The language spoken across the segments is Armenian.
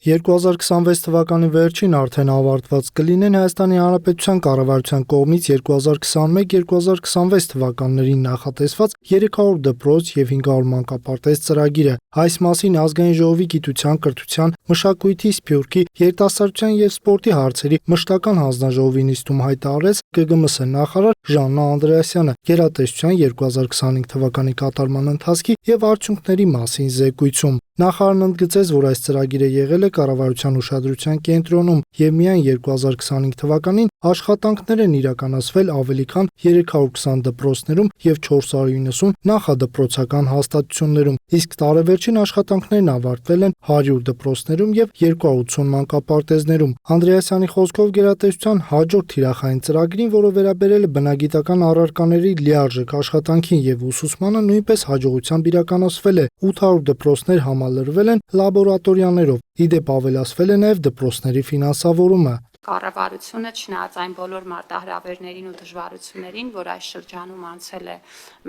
2026 թվականի վերջին արդեն ավարտված կլինեն Հայաստանի Հանրապետության կառավարության կողմից 2021-2026 թվականներին նախատեսված 300 դպրոց եւ 500 մանկապարտեզ ծրագիրը։ Այս մասին Ազգային ժողովի գիտության, կրթության, մշակույթի, սփյուռքի, երիտասարդության եւ սպորտի հարցերի մշտական հանձնաժողովի նիստում հայտարարեց ԿԳՄՍ նախարար Ժաննա Անդրեասյանը գերատեսչության 2025 թվականի կատարման ընթացքի եւ արդյունքների մասին զեկույցում։ Նախարարն ընդգծեց, որ այս ծրագիրը եղել է կառավարության ուշադրության կենտրոնում եւ միայն 2025 թվականին աշխատանքներ են իրականացվել ավելի քան 320 դպրոցներում եւ 490 նախադպրոցական հաստատություններում, իսկ տարեվերջին աշխատանքներն ավարտվել են 100 դպրոցներում եւ 280 մանկապարտեզներում։ Անդրեասյանի խոսքով գերատեսչության հաջորդ թիրախային ծրագրին, որը վերաբերել է բնագիտական առարկաների լիարժեք աշխատանքին եւ ուսուցմանը, նույնպես հաջողությամբ իրականացվել է 800 դպրոցներ համալրվել են լաբորատորիաներով։ Իդեպ ավելացվել է նաև դպրոցների ֆինանսավորումը։ Կառավարությունը չնայած այն բոլոր մարտահրավերներին ու դժվարություններին, որ այս շրջանում անցել է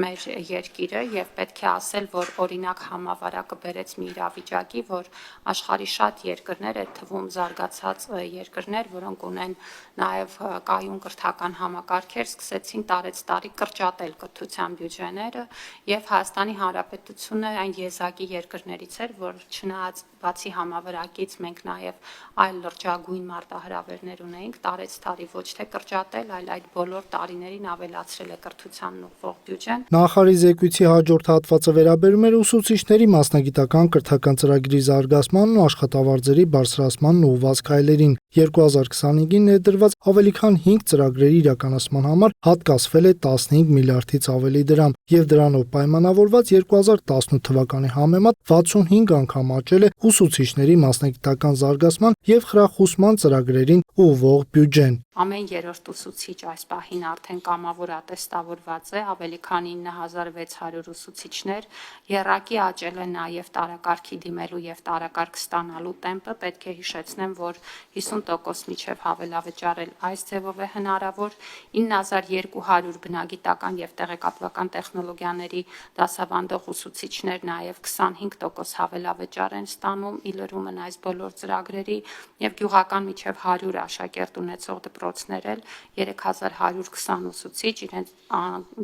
մեր երկիրը, եւ պետք է ասել, որ օրինակ համավարակը բերեց մի իրավիճակի, որ աշխարհի շատ երկրներ, այդ թվում զարգացած երկրներ, որոնք ունեն նաեւ կայուն կրթական համակարգեր, սկսեցին տարեցտարի կրճատել կրթության բյուջեները, եւ Հայաստանի Հանրապետությունը այն եզակի երկրներից էր, որ չնայած բացի համավարակից մենք նաեւ այլ լրջագույն մարտահրավերներ ունեինք, տարեցտարի ոչ թե կրճատել, այլ այդ բոլոր տարիներին ավելացրել է կրթությանն ուղղվող բյուջեն։ Նախարարի զեկույցի հաջորդ հատվածը վերաբերում էր ուսուցիչների մասնագիտական կրթական ծրագրի զարգացմանն ու աշխատավարձերի բարձրացմանն ուղղված քայլերին։ 2025-ին ներդրված ավելի քան 5 ծրագրերի իրականացման համար հատկացվել է 15 միլիարդից ավելի դրամ, եւ դրանով պայմանավորված 2018 թվականի համեմատ 65 անգամ աճել է ուսուցիչների մասնագիտական զարգացման եւ խրախուսման ծրագրերին ուղղվող բյուջեն։ Ամեն երրորդ ուսուցիչ այս պահին արդեն կամավոր ատեստավորված է, ավելի քան 9600 ուսուցիչներ, եռակի աճել է նաև տարակարգի դիմելու եւ տարակարգ ստանալու տեմպը, պետք է հիշեցնեմ, որ 50% միջև հավելավճարել այս ձևով է հնարավոր, 9200 բնագիտական եւ տեղեկատվական տեխնոլոգիաների դասավանդող ուսուցիչներ նաև 25% հավելավճար են ստանում, ի լրումն այս բոլոր ծրագրերի եւ գյուղական միջև 100 աշակերտ ունեցող դպրոցներ էլ 3120 ուսուցիչ իրենց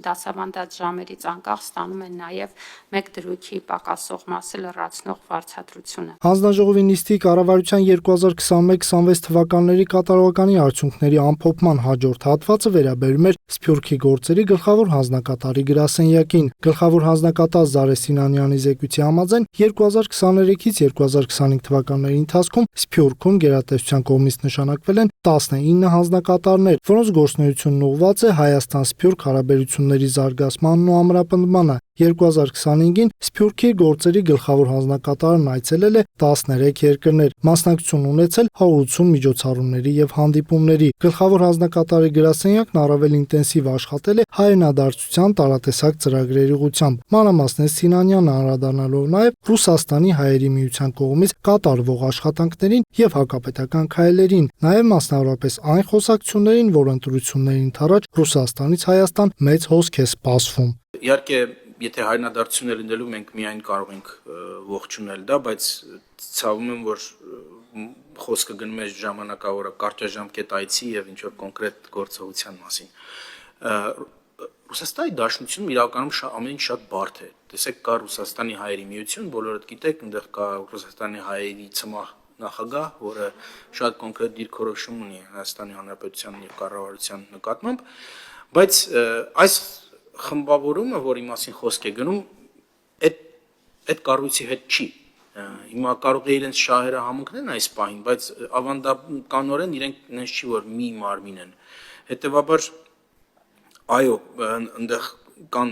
դասավանդած ժամերից անկախ ստանում են նաև մեկ դրույթի պակասող մասը լրացնող վարձատրությունը։ Հանձնաժողովի նիստի կառավարության 2021-26 թվականների կատարողականի արդյունքների ամփոփման հաջորդ հատվածը վերաբերում էր Սփյուռքի գործերի գլխավոր հանձնակատարի գրասենյակին։ Գլխավոր հանձնակատար Զարե Սինանյանի զեկույցի համաձայն 2023-ից 2025 թվականների ընթացքում Սփյուռքում գերատեսչության կողմից նշանակվել են 19 հանձնակատարներ, որոնց գործունեությունն ուղղված է Հայաստան-Սփյուռք հարաբերությունների զարգացմանն ու ամրապնդմանը։ 2025-ին Սփյուռքի գործերի գլխավոր հանձնակատարն այցելել է 13 երկրներ, մասնակցություն ունեցել 180 միջոցառումների եւ հանդիպումների։ Գլխավոր հանձնակատարի գրասենյակն առավել ինտենսիվ աշխատել է հայրենադարձության տարատեսակ ծրագրերի ուղղությամբ։ Մանրամասնեց Սինանյանը, անդրադառնալով նաեւ Ռուսաստանի հայերի միության կողմից կատարվող աշխատանքներին եւ հակապետական քայլերին, նաեւ մասնավորապես այն խոսակցություններին, որ ընտրությունների ընթരാճ Ռուսաստանից Հայաստան մեծ հոսք է սպասվում։ Իհարկե, եթե հայրենադարձություններ լինելու մենք միայն կարող ենք ողջունել դա, բայց ցավում եմ, որ խոսքը գնում է ժամանակավորը կարճաժամկետ այցի եւ ինչ որ կոնկրետ գործողության մասին։ Ռուսաստանի Դաշնությունում իրականում ամեն ինչ շատ բարդ է։ Տեսեք, կա Ռուսաստանի հայերի միություն, բոլորդ գիտեք, այնտեղ կա Ռուսաստանի հայերի ցմահ նախագահ, որը շատ կոնկրետ դիրքորոշում ունի Հայաստանի Հանրապետության եւ կառավարության նկատմամբ, բայց այս խմբավորումը, որի մասին խոսք է գնում, այդ կառույցի հետ չի։ Հիմա կարող է իրենց շահերը համընկնեն այս պահին, բայց ավանդականորեն իրենք նենց չի, որ մի մարմին են։ Հետևաբար, այո, այնտեղ կան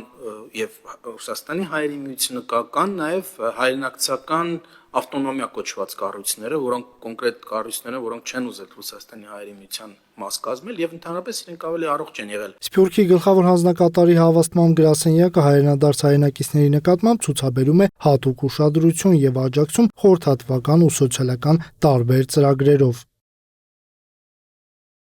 եւ Ռուսաստանի հայերի միությունը կան նաեւ հայրենակցական ավտոնոմիա կոչված կառույցները, որոնք կոնկրետ կառույցներ են, որոնք չեն ուզել Ռուսաստանի հայերի միության մաս կազմել եւ ընդհանրապես իրենք ավելի առողջ են եղել։ Սփյուռքի գլխավոր հանձնակատարի հավաստմամբ գրասենյակը հայրենադարձ հայրենակիցների նկատմամբ ցուցաբերում է հատուկ ուշադրություն եւ աջակցում խորհրդատվական ու սոցիալական տարբեր ծրագրերով։